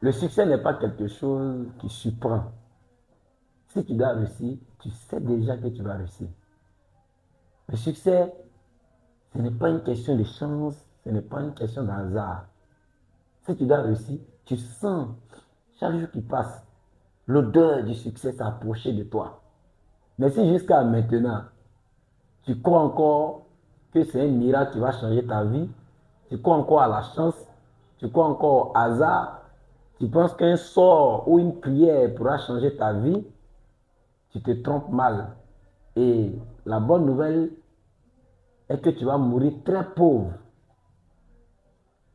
Le succès n'est pas quelque chose qui surprend. Si tu dois réussir, tu sais déjà que tu vas réussir. Le succès, ce n'est pas une question de chance, ce n'est pas une question de hasard. Si tu dois réussir, tu sens chaque jour qui passe, l'odeur du succès s'approcher de toi. Mais si jusqu'à maintenant, tu crois encore que c'est un miracle qui va changer ta vie, tu crois encore à la chance, tu crois encore au hasard, tu penses qu'un sort ou une prière pourra changer ta vie, tu te trompes mal. Et la bonne nouvelle est que tu vas mourir très pauvre.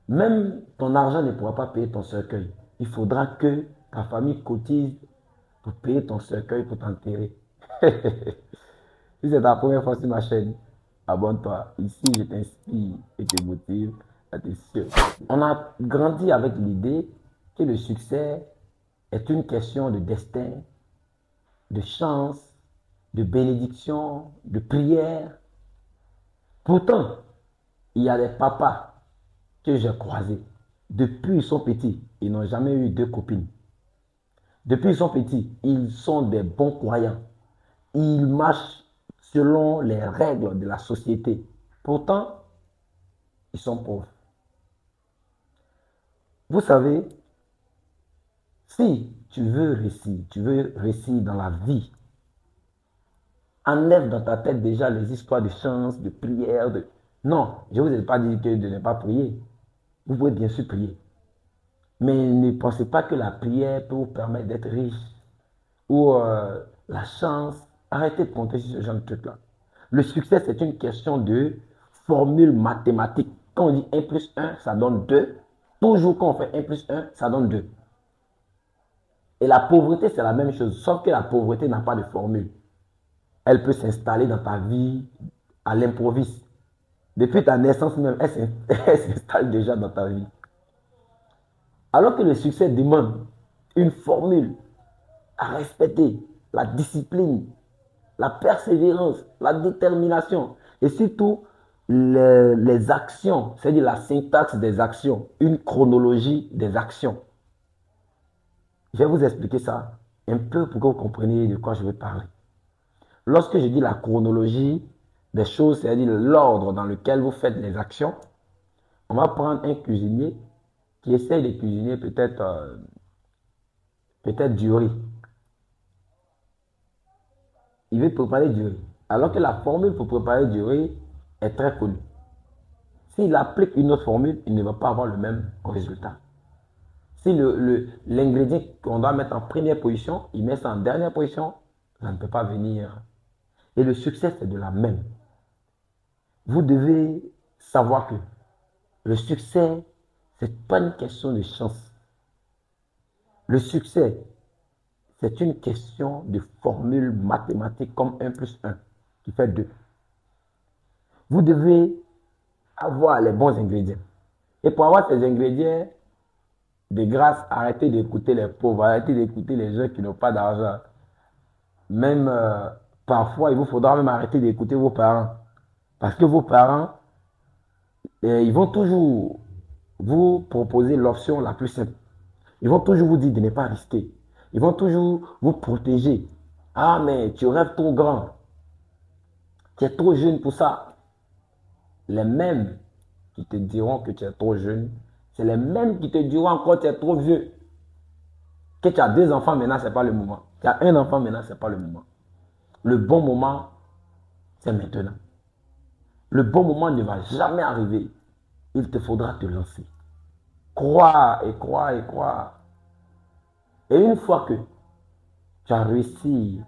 Même ton argent ne pourra pas payer ton cercueil. Il faudra que ta famille cotise pour payer ton cercueil pour t'enterrer. Si c'est ta première fois sur ma chaîne, abonne-toi. Ici, je t'inspire et te motive à te suivre. On a grandi avec l'idée que le succès est une question de destin, de chance, de bénédiction, de prière. Pourtant, il y a des papas que j'ai croisés. Depuis ils sont petits, ils n'ont jamais eu deux copines. Depuis ils sont petits, ils sont des bons croyants. Ils marchent selon les règles de la société. Pourtant, ils sont pauvres. Vous savez, si tu veux réussir dans la vie, enlève dans ta tête déjà les histoires de chance, de prière. Non, je ne vous ai pas dit que de ne pas prier. Vous pouvez bien sûr prier. Mais ne pensez pas que la prière peut vous permettre d'être riche ou la chance. Arrêtez de compter sur ce genre de truc-là. Le succès, c'est une question de formule mathématique. Quand on dit 1 plus 1, ça donne 2. Toujours quand on fait 1 plus 1, ça donne 2. Et la pauvreté, c'est la même chose, sauf que la pauvreté n'a pas de formule. Elle peut s'installer dans ta vie à l'improviste. Depuis ta naissance même, elle s'installe déjà dans ta vie. Alors que le succès demande une formule à respecter, la discipline, la persévérance, la détermination et surtout les actions, c'est-à-dire la syntaxe des actions, une chronologie des actions. Je vais vous expliquer ça un peu pour que vous compreniez de quoi je vais parler. Lorsque je dis la chronologie des choses, c'est-à-dire l'ordre dans lequel vous faites les actions, on va prendre un cuisinier qui essaye de cuisiner peut-être du riz. Il veut préparer du riz. Alors que la formule pour préparer du riz est très connue. S'il applique une autre formule, il ne va pas avoir le même résultat. Si l'ingrédient qu'on doit mettre en première position, il met ça en dernière position, ça ne peut pas venir. Et le succès, c'est de la même. Vous devez savoir que le succès, ce n'est pas une question de chance. Le succès, c'est une question de formule mathématique comme 1 plus 1 qui fait 2. Vous devez avoir les bons ingrédients. Et pour avoir ces ingrédients, de grâce, arrêtez d'écouter les pauvres, arrêtez d'écouter les gens qui n'ont pas d'argent. Même parfois, il vous faudra même arrêter d'écouter vos parents. Parce que vos parents, ils vont toujours vous proposer l'option la plus simple. Ils vont toujours vous dire de ne pas risquer. Ils vont toujours vous protéger. Ah, mais tu rêves trop grand. Tu es trop jeune pour ça. Les mêmes qui te diront que tu es trop jeune, c'est les mêmes qui te diront encore que tu es trop vieux. Que tu as 2 enfants maintenant, ce n'est pas le moment. Tu as un enfant maintenant, ce n'est pas le moment. Le bon moment, c'est maintenant. Le bon moment ne va jamais arriver. Il te faudra te lancer. Croire et croire et croire. Et une fois que tu as réussi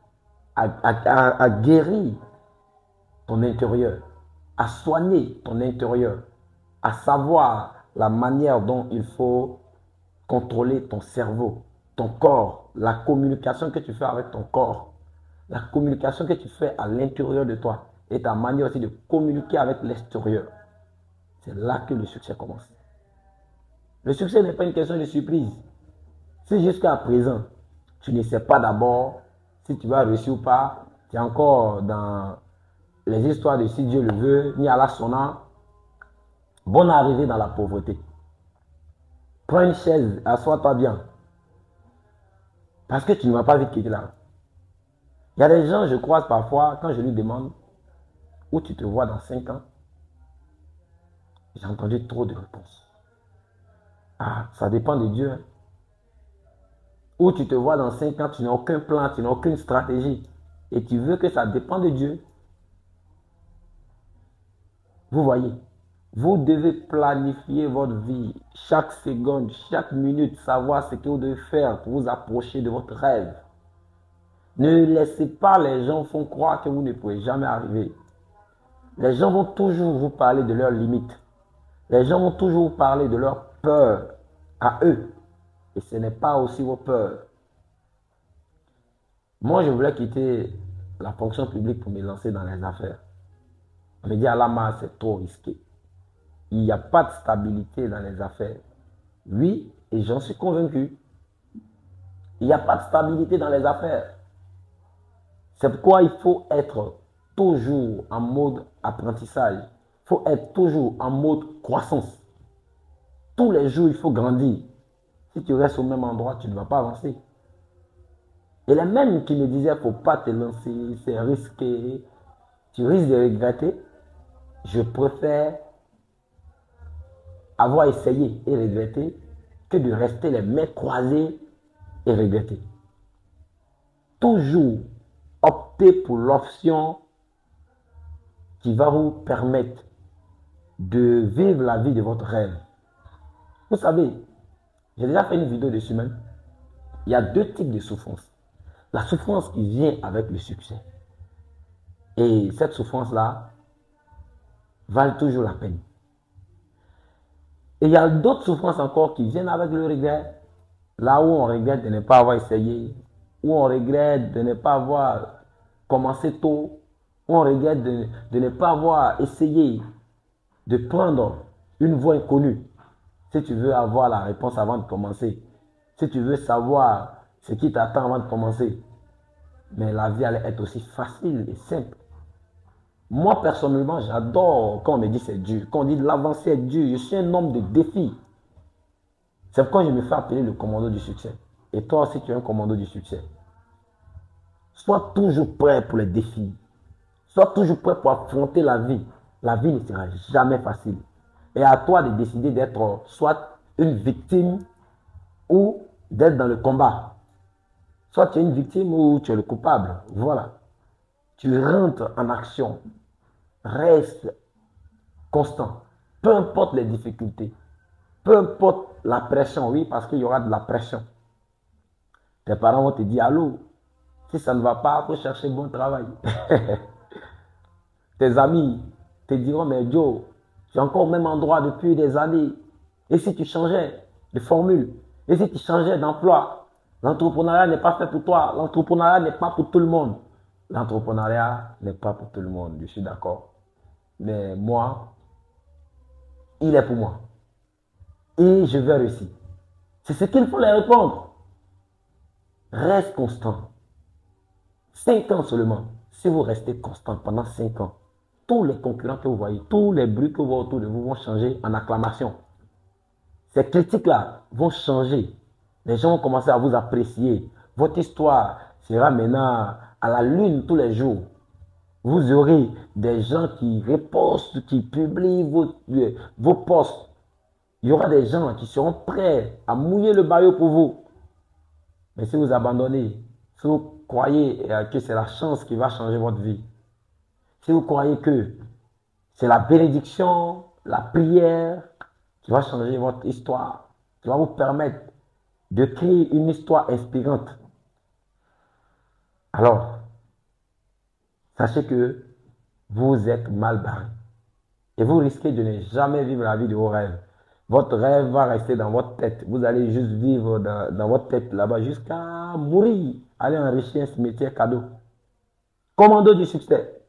à guérir ton intérieur, à soigner ton intérieur, à savoir la manière dont il faut contrôler ton cerveau, ton corps, la communication que tu fais avec ton corps, la communication que tu fais à l'intérieur de toi et ta manière aussi de communiquer avec l'extérieur. C'est là que le succès commence. Le succès n'est pas une question de surprise. Si jusqu'à présent, tu ne sais pas d'abord si tu vas réussir ou pas, tu es encore dans les histoires de si Dieu le veut, ni Allah sonna, bonne arrivée dans la pauvreté. Prends une chaise, assois-toi bien. Parce que tu ne vas pas vite quitter là. Il y a des gens, je croise parfois, quand je lui demande où tu te vois dans 5 ans, j'ai entendu trop de réponses. Ah, ça dépend de Dieu. Hein. Où tu te vois dans 5 ans, tu n'as aucun plan, tu n'as aucune stratégie. Et tu veux que ça dépend de Dieu. Vous voyez, vous devez planifier votre vie, chaque seconde, chaque minute, savoir ce que vous devez faire pour vous approcher de votre rêve. Ne laissez pas les gens font croire que vous ne pouvez jamais arriver. Les gens vont toujours vous parler de leurs limites. Les gens vont toujours vous parler de leurs peurs à eux. Et ce n'est pas aussi vos peurs. Moi, je voulais quitter la fonction publique pour me lancer dans les affaires. On me dit, Alama, c'est trop risqué. Il n'y a pas de stabilité dans les affaires. Oui, et j'en suis convaincu. Il n'y a pas de stabilité dans les affaires. C'est pourquoi il faut être toujours en mode apprentissage. Il faut être toujours en mode croissance. Tous les jours, il faut grandir. Si tu restes au même endroit, tu ne vas pas avancer. Et les mêmes qui me disaient, il ne faut pas te lancer, c'est risqué, tu risques de regretter. Je préfère avoir essayé et regretter que de rester les mains croisées et regretter. Toujours optez pour l'option qui va vous permettre de vivre la vie de votre rêve. Vous savez, j'ai déjà fait une vidéo dessus même. Il y a 2 types de souffrance. La souffrance qui vient avec le succès. Et cette souffrance-là valent toujours la peine. Et il y a d'autres souffrances encore qui viennent avec le regret. Là où on regrette de ne pas avoir essayé, où on regrette de ne pas avoir commencé tôt, où on regrette de ne pas avoir essayé de prendre une voie inconnue. Si tu veux avoir la réponse avant de commencer, si tu veux savoir ce qui t'attend avant de commencer, mais la vie allait être aussi facile et simple. Moi, personnellement, j'adore quand on me dit c'est dur, quand on dit l'avancée est dur. Je suis un homme de défi. C'est pourquoi je me fais appeler le commando du succès. Et toi aussi, tu es un commando du succès. Sois toujours prêt pour les défis. Sois toujours prêt pour affronter la vie. La vie ne sera jamais facile. Et à toi de décider d'être soit une victime ou d'être dans le combat. Soit tu es une victime ou tu es le coupable. Voilà. Tu rentres en action. Reste constant. Peu importe les difficultés. Peu importe la pression. Oui, parce qu'il y aura de la pression. Tes parents vont te dire, allô, si ça ne va pas, il faut chercher bon travail. Tes amis te diront, mais Joe, tu es encore au même endroit depuis des années. Et si tu changeais de formule? Et si tu changeais d'emploi? L'entrepreneuriat n'est pas fait pour toi. L'entrepreneuriat n'est pas pour tout le monde. L'entrepreneuriat n'est pas pour tout le monde, je suis d'accord. Mais moi, il est pour moi. Et je vais réussir. C'est ce qu'il faut leur répondre. Reste constant. 5 ans seulement. Si vous restez constant pendant 5 ans, tous les concurrents que vous voyez, tous les bruits que vous voyez autour de vous vont changer en acclamation. Ces critiques-là vont changer. Les gens vont commencer à vous apprécier. Votre histoire sera maintenant à la lune tous les jours. Vous aurez des gens qui repostent, qui publient vos posts. Il y aura des gens qui seront prêts à mouiller le maillot pour vous. Mais si vous abandonnez, si vous croyez que c'est la chance qui va changer votre vie, si vous croyez que c'est la bénédiction, la prière qui va changer votre histoire, qui va vous permettre de créer une histoire inspirante, alors, sachez que vous êtes mal barré. Et vous risquez de ne jamais vivre la vie de vos rêves. Votre rêve va rester dans votre tête. Vous allez juste vivre dans votre tête là-bas jusqu'à mourir. Allez enrichir un cimetière cadeau. Commando du succès.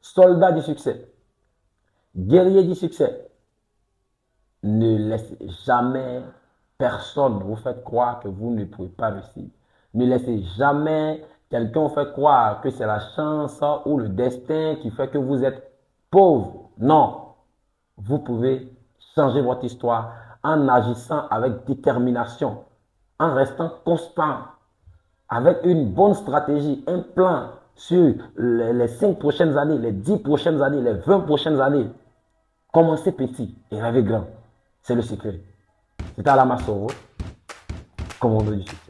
Soldat du succès. Guerrier du succès. Ne laissez jamais personne vous faire croire que vous ne pouvez pas réussir. Ne laissez jamais quelqu'un vous faire croire que c'est la chance ou le destin qui fait que vous êtes pauvre. Non. Vous pouvez changer votre histoire en agissant avec détermination, en restant constant, avec une bonne stratégie, un plan sur les 5 prochaines années, les 10 prochaines années, les 20 prochaines années. Commencez petit et rêvez grand. C'est le secret. C'était Alama Soro, comme on veut du succès.